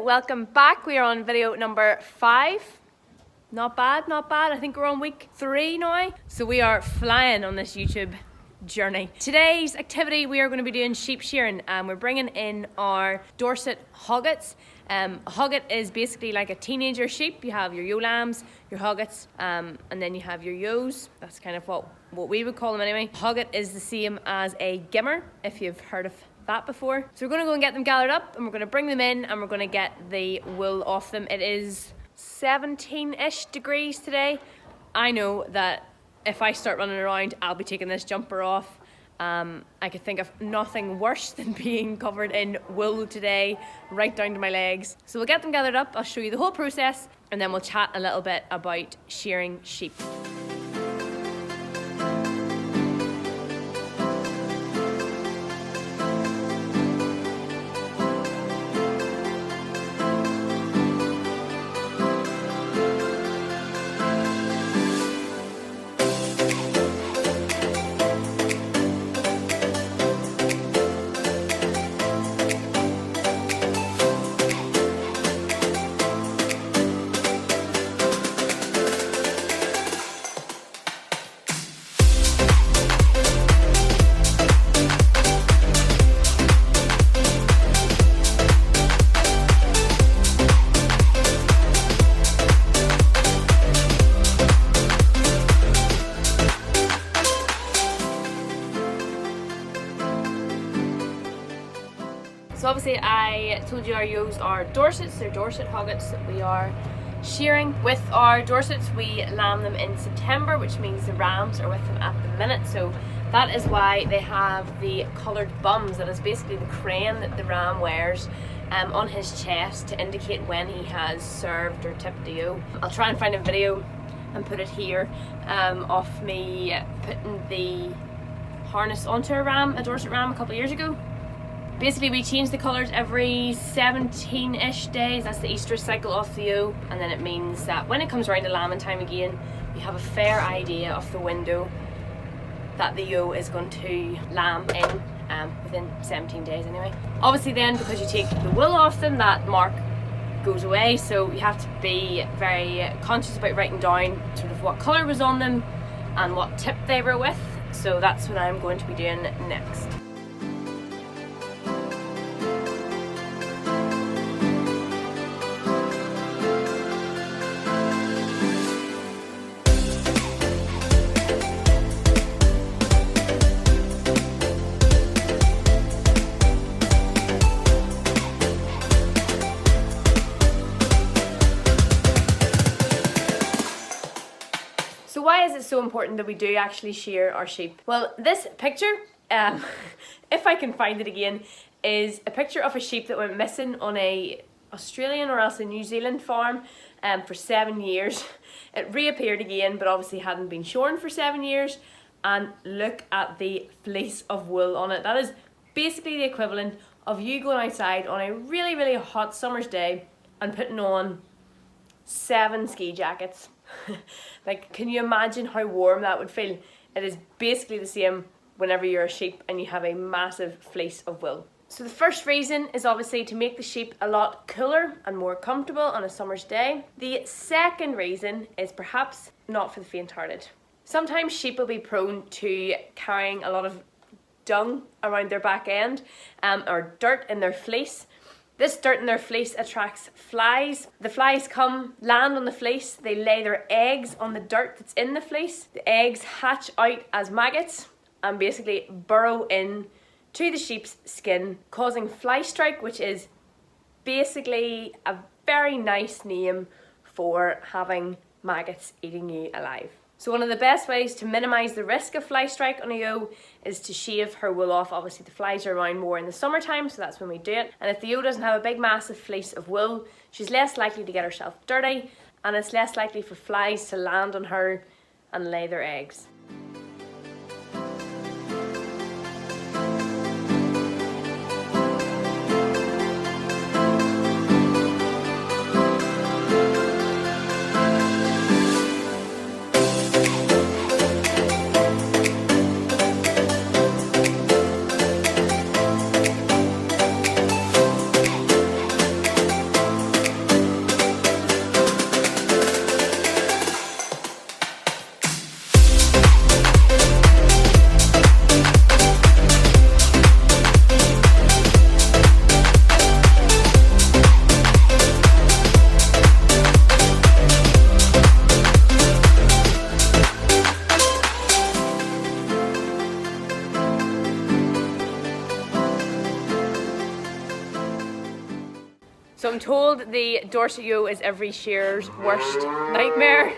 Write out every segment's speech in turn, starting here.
welcome back. We are on video number 5. Not bad, not bad. I think we're on week 3 now. So we are flying on this YouTube journey. Today's activity, we are going to be doing sheep shearing. We're bringing in our Dorset hoggets. A hogget is basically like a teenager sheep. You have your ewe lambs, your hoggets, and then you have your ewes. That's kind of what we would call them anyway. Hogget is the same as a gimmer, if you've heard of that before. So we're going to go and get them gathered up, and we're going to bring them in, and we're going to get the wool off them. It is 17-ish degrees today. I know that if I start running around, I'll be taking this jumper off. I could think of nothing worse than being covered in wool today, right down to my legs. So we'll get them gathered up, I'll show you the whole process, and then we'll chat a little bit about shearing sheep. So obviously I told you our ewes are Dorsets, they're Dorset hoggets that we are shearing. With our Dorsets we lamb them in September, which means the rams are with them at the minute, so that is why they have the coloured bums. That is basically the crane that the ram wears on his chest to indicate when he has served or tipped a ewe. I'll try and find a video and put it here of me putting the harness onto a Dorset ram a couple of years ago. Basically we change the colours every 17-ish days. That's the estrus cycle of the ewe, and then it means that when it comes around to lambing time again, you have a fair idea of the window that the ewe is going to lamb in within 17 days anyway. Obviously then, because you take the wool off them, that mark goes away, so you have to be very conscious about writing down sort of what colour was on them and what tip they were with. So that's what I'm going to be doing next. So why is it so important that we do actually shear our sheep? Well, this picture, if I can find it again, is a picture of a sheep that went missing on a Australian or else a New Zealand farm for 7 years. It reappeared again, but obviously hadn't been shorn for 7 years. And look at the fleece of wool on it. That is basically the equivalent of you going outside on a really, really hot summer's day and putting on 7 ski jackets. Like, can you imagine how warm that would feel? It is basically the same whenever you're a sheep and you have a massive fleece of wool. So the first reason is obviously to make the sheep a lot cooler and more comfortable on a summer's day. The second reason is perhaps not for the faint-hearted. Sometimes sheep will be prone to carrying a lot of dung around their back end or dirt in their fleece. This dirt in their fleece attracts flies. The flies come, land on the fleece, they lay their eggs on the dirt that's in the fleece. The eggs hatch out as maggots and basically burrow in to the sheep's skin, causing fly strike, which is basically a very nice name for having maggots eating you alive. So one of the best ways to minimise the risk of fly strike on a ewe is to shave her wool off. Obviously the flies are around more in the summertime, so that's when we do it. And if the ewe doesn't have a big massive fleece of wool, she's less likely to get herself dirty, and it's less likely for flies to land on her and lay their eggs. So I'm told the Dorset ewe is every shearer's worst nightmare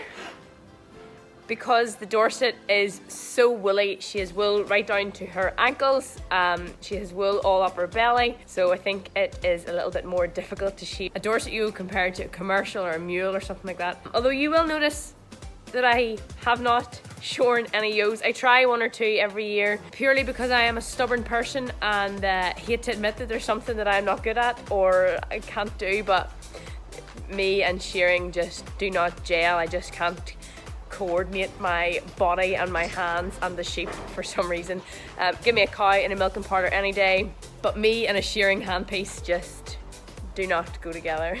because the Dorset is so woolly. She has wool right down to her ankles. She has wool all up her belly. So I think it is a little bit more difficult to shear a Dorset ewe compared to a commercial or a mule or something like that. Although you will notice that I have not shorn any ewes. I try one or two every year purely because I am a stubborn person and hate to admit that there's something that I'm not good at or I can't do, but me and shearing just do not gel. I just can't coordinate my body and my hands and the sheep for some reason. Give me a cow in a milking parlour any day, but me and a shearing handpiece just do not go together.